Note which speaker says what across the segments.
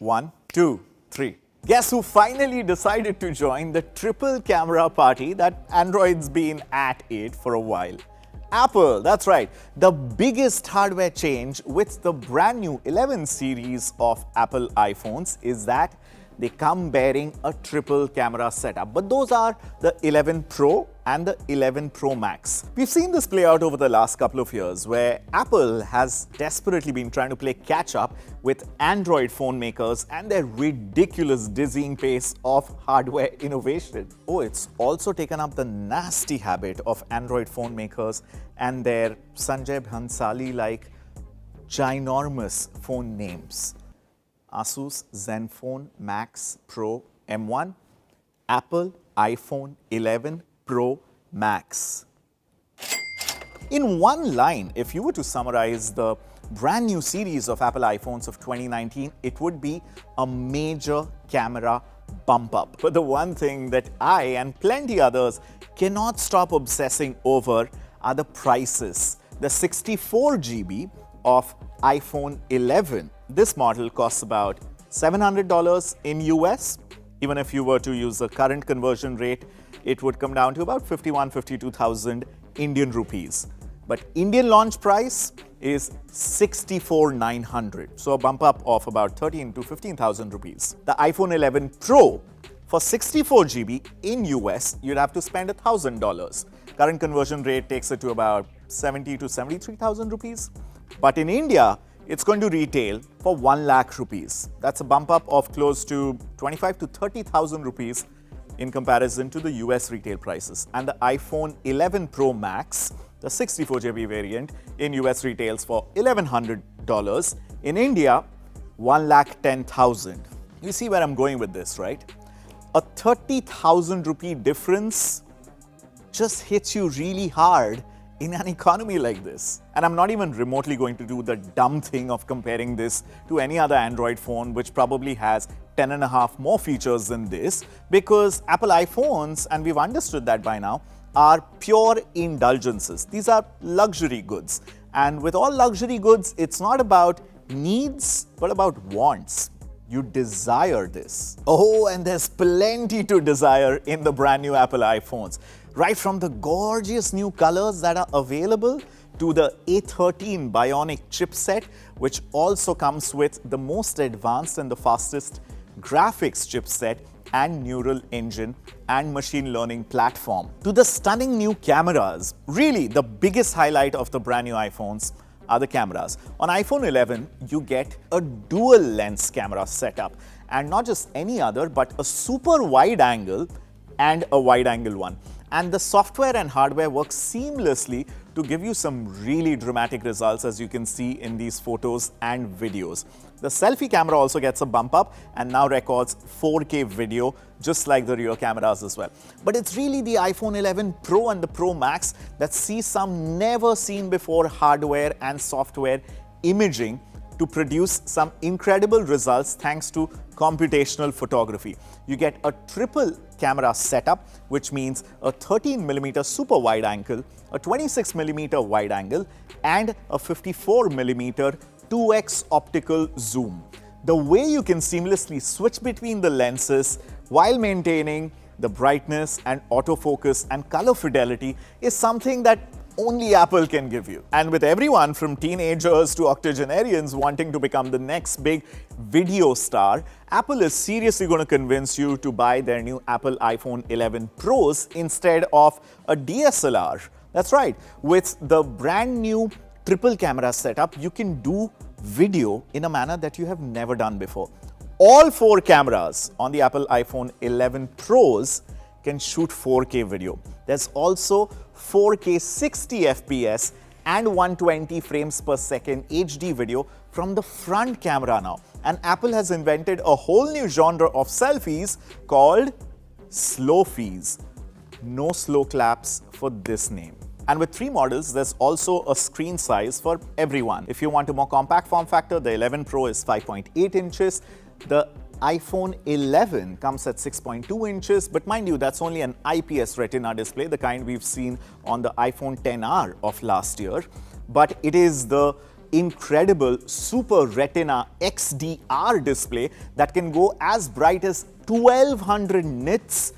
Speaker 1: 1, 2, 3. Guess who finally decided to join the triple camera party that Android's been at it for a while? Apple, that's right. The biggest hardware change with the brand new 11 series of Apple iPhones is that they come bearing a triple camera setup. But those are the 11 Pro and the 11 Pro Max. We've seen this play out over the last couple of years where Apple has desperately been trying to play catch up with Android phone makers and their ridiculous dizzying pace of hardware innovation. Oh, it's also taken up the nasty habit of Android phone makers and their Sanjay Bhansali-like ginormous phone names. Asus Zenfone Max Pro M1, Apple iPhone 11 Pro Max. In one line, if you were to summarize the brand new series of Apple iPhones of 2019, it would be a major camera bump up. But the one thing that I and plenty others cannot stop obsessing over are the prices. The 64 GB of iPhone 11. This model costs about $700 in US. Even if you were to use the current conversion rate, it would come down to about 52,000 Indian rupees. But Indian launch price is 64,900. So a bump up of about 13 to 15,000 rupees. The iPhone 11 Pro for 64 GB in US, you'd have to spend $1,000. Current conversion rate takes it to about 70 to 73,000 rupees. But in India, it's going to retail for 1 lakh rupees. That's a bump up of close to 25 to 30,000 rupees in comparison to the US retail prices. And the iPhone 11 Pro Max, the 64 GB variant, in US retails for $1,100. In India, 1,10,000. You see where I'm going with this, right? A 30,000 rupee difference just hits you really hard in an economy like this. And I'm not even remotely going to do the dumb thing of comparing this to any other Android phone which probably has 10 and a half more features than this, because Apple iPhones, and we've understood that by now, are pure indulgences. These are luxury goods. And with all luxury goods, it's not about needs, but about wants. You desire this. Oh, and there's plenty to desire in the brand new Apple iPhones. Right from the gorgeous new colors that are available to the A13 Bionic chipset, which also comes with the most advanced and the fastest graphics chipset and neural engine and machine learning platform, to the stunning new cameras. Really, the biggest highlight of the brand new iPhones are the cameras. On iPhone 11, you get a dual lens camera setup, and not just any other, but a super wide angle and a wide angle one. And the software and hardware work seamlessly to give you some really dramatic results, as you can see in these photos and videos. The selfie camera also gets a bump up and now records 4K video, just like the rear cameras as well. But it's really the iPhone 11 Pro and the Pro Max that see some never seen before hardware and software imaging to produce some incredible results thanks to computational photography. You get a triple camera setup, which means a 13mm super wide angle, a 26mm wide angle, and a 54mm 2x optical zoom. The way you can seamlessly switch between the lenses while maintaining the brightness and autofocus and color fidelity is something that only Apple can give you. And with everyone from teenagers to octogenarians wanting to become the next big video star, Apple is seriously going to convince you to buy their new Apple iPhone 11 Pros instead of a DSLR. That's right. With the brand new triple camera setup, you can do video in a manner that you have never done before. All 4 cameras on the Apple iPhone 11 Pros can shoot 4K video. There's also 4K 60 FPS and 120 frames per second HD video from the front camera now. And Apple has invented a whole new genre of selfies called slow-fies. No slow claps for this name. And with 3 models, there's also a screen size for everyone. If you want a more compact form factor, the 11 Pro is 5.8 inches. The iPhone 11 comes at 6.2 inches, but mind you, that's only an IPS Retina display, the kind we've seen on the iPhone XR of last year. But it is the incredible Super Retina XDR display that can go as bright as 1200 nits,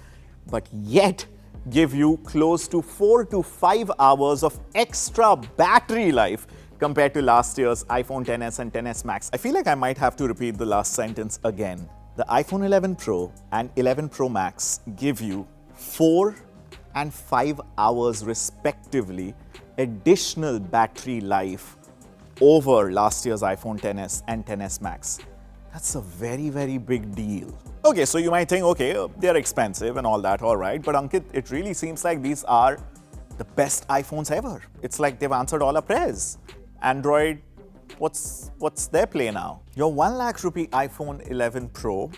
Speaker 1: but yet give you close to 4 to 5 hours of extra battery life compared to last year's iPhone XS and XS Max. I feel like I might have to repeat the last sentence again. The iPhone 11 Pro and 11 Pro Max give you 4 and 5 hours respectively additional battery life over last year's iPhone XS and XS Max. That's a very, very big deal. Okay, so you might think, okay, they're expensive and all that, all right. But Ankit, it really seems like these are the best iPhones ever. It's like they've answered all our prayers. Android, what's their play now? Your 1 lakh rupee iPhone 11 Pro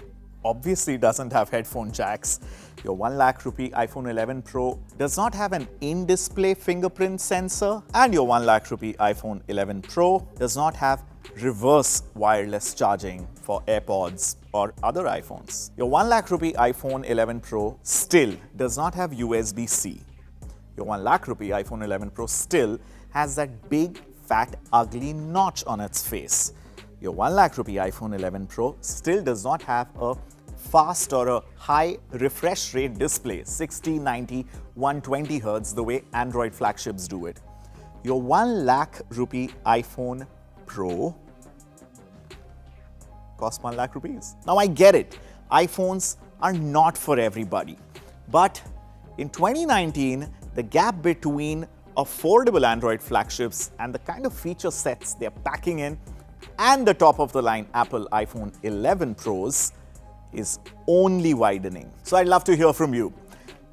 Speaker 1: obviously doesn't have headphone jacks. Your 1 lakh rupee iPhone 11 Pro does not have an in-display fingerprint sensor, and your 1 lakh rupee iPhone 11 Pro does not have reverse wireless charging for AirPods or other iPhones. Your 1 lakh rupee iPhone 11 Pro still does not have USB-C. Your 1 lakh rupee iPhone 11 Pro still has that big, fat, ugly notch on its face. Your 1 lakh rupee iPhone 11 Pro still does not have a fast or a high refresh rate display, 60, 90, 120 Hz, the way Android flagships do it. Your 1 lakh rupee iPhone Pro costs 1 lakh rupees. Now I get it, iPhones are not for everybody. But in 2019, the gap between affordable Android flagships and the kind of feature sets they're packing in and the top of the line Apple iPhone 11 Pros is only widening. So I'd love to hear from you.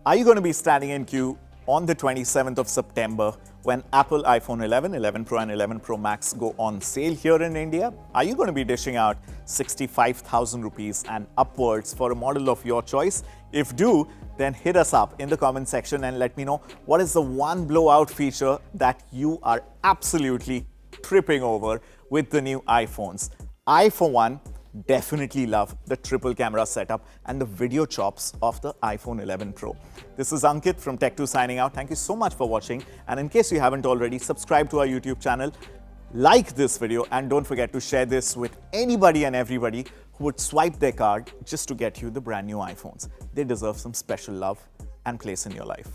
Speaker 1: Are you going to be standing in queue on the 27th of September when Apple iPhone 11, 11 Pro and 11 Pro Max go on sale here in India? Are you going to be dishing out 65,000 rupees and upwards for a model of your choice? If do, then hit us up in the comment section and let me know what is the one blowout feature that you are absolutely tripping over with the new iPhones. I, for one, definitely love the triple camera setup and the video chops of the iPhone 11 Pro. This is Ankit from Tech2 signing out. Thank you so much for watching. And in case you haven't already, subscribe to our YouTube channel, like this video, and don't forget to share this with anybody and everybody who would swipe their card just to get you the brand new iPhones. They deserve some special love and place in your life.